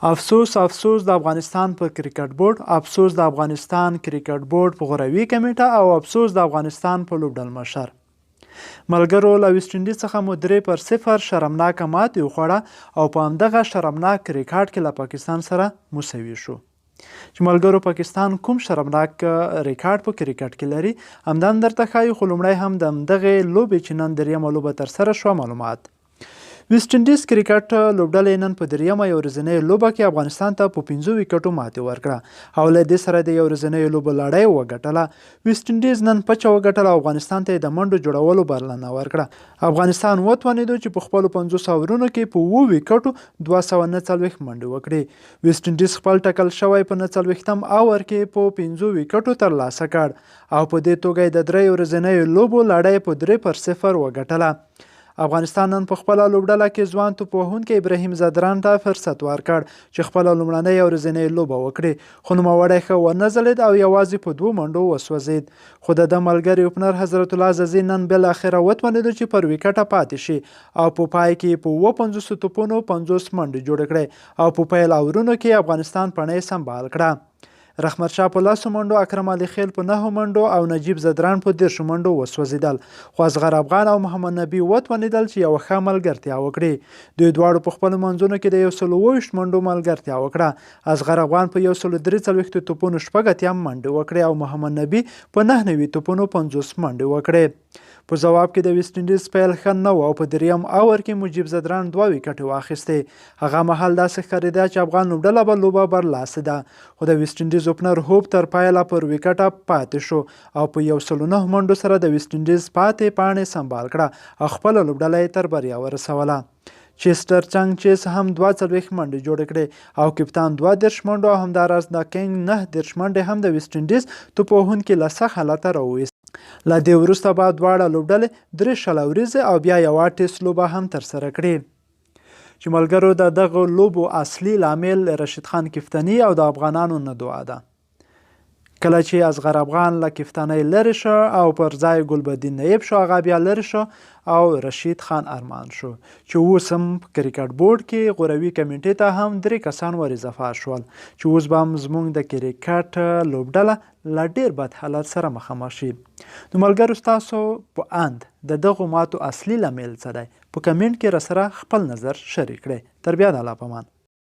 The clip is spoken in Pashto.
افسوس افسوس د افغانستان په کرکټ بورډ، افسوس د افغانستان کرکټ بورډ په غوروي کمیټه او افسوس د افغانستان په لوبډل مشر. ملګرو له ویسټ انډیز څخه مو 3-0 شرمناکه ماتې وخوړه او په همدغه شرمناک ریکارډ کې له پاکستان سره مساوي شو. چې ملګرو پاکستان کوم شرمناک ریکارډ په کرکټ کې لري همدا درته ښایي، خو لومړی هم د همدغې لوبې چې نن دریمه لوبه ترسره شوه معلومات. ویسټ انډیز کرکټ لوبډلې نن په دریمه یو ورځنۍ لوبه کې افغانستان ته په 5 ویکټو ماتې ورکړه او له دې سره د یو ورځنۍ لوبو لړۍ وګټله. ویسټ انډیز نن پچه وګټله او افغانستان ته یې د منډو جوړولو بلنه ورکړه. افغانستان وتوانېدو چې په خپلو 50 اورونو کې په 7 ویکټو 249 منډې وکړي. ویسټ انډیز خپل ټکل شوی په 49م اور کې په 5 ویکټو ترلاسه کړ او په دې توګه یې د 3 ورځنیو لوبو لړۍ په 3-0 وګټله. افغانستان نن په خپله لوبډله کې ځوان توپوهونکی ابراهیم ځدران ته فرصت ورکړ چې خپله لومړنۍ ورځنۍ لوبه وکړي، خو نوموړی ښه ونه ځلید او یوازې په 2 منډو وسوځید. خو د ده ملګري اوپنر حضرت الله عزیزي نن بالاخره وتوانېدو چې پر ویکټه پاتې شي او په پای کې په 50 توپونو 50 منډې جوړې کړې او په پیل اورونو کې افغانستان پڼۍ سمبال کړه. رحمتشاه په 10 منډو، اکرم علي خیل په 9 منډو او نجیب ځدران په 10 منډو وسوځېدل، خو اصغر افغان او محمد نبي وتوانېدل چې یوه ښه ملګرتیا وکړي. دوی دواړو په خپلو منځونو کې د 123 منډو ملګرتیا وکړه. اصغر افغان په 143 توپونو 80 منډې وکړې او محمد نبي په 99 توپونو 50 منډې وکړې. په ځواب کې د ویسټ انډیز پیل ښه نه و او په دریم اور کې مجیب ځدران 2 ویکټې واخیستې. هغه مهال داسې ښکارېده چې افغان لوبډله به لوبه برلاسې ده، خو د ویسټ انډیز اوپنر هوپ تر پایله پر ویکټه پاتې شو او په 109 منډو سره د ویسټ انډیز پاتې پاڼې سمبال کړه او خپله لوبډله یې تر بریا ورسوله. چیسټر چنګ چیس هم 42 منډې جوړې کړې او کپتان 32 منډو او همداراز د کینګ 19 منډې هم د ویسټ انډیز توپوهونکي له سخت حالته راوویست. له دې وروسته به دواړه لوبډلې 3 شل ورځې او بیا یوه ټیسټ لوبه هم ترسره کړي. چې ملګرو د دغه لوبو اصلي لامل رشید خان کفتني او د افغانانو نه دعا ده. کله چې اصغر افغان له کفتنۍ لرې شو او پر ځای ګلبدین نایب شو، هغه بیا لرې شو او رشید خان ارمان شو چې اوس هم په کرکټ بورډ کې غوروي کمیټې ته هم 3 کسان ور اضافه شول چې اوس به هم زموږ د کرکټ لوبډله له ډېر بد حالت سره مخامخ شي. نو ملګرو ستاسو په اند د دغو ماتو اصلي لامل څه دی؟ په کمنټ کې راسره خپل نظر شریک کړئ. تر بیا د الله په امان.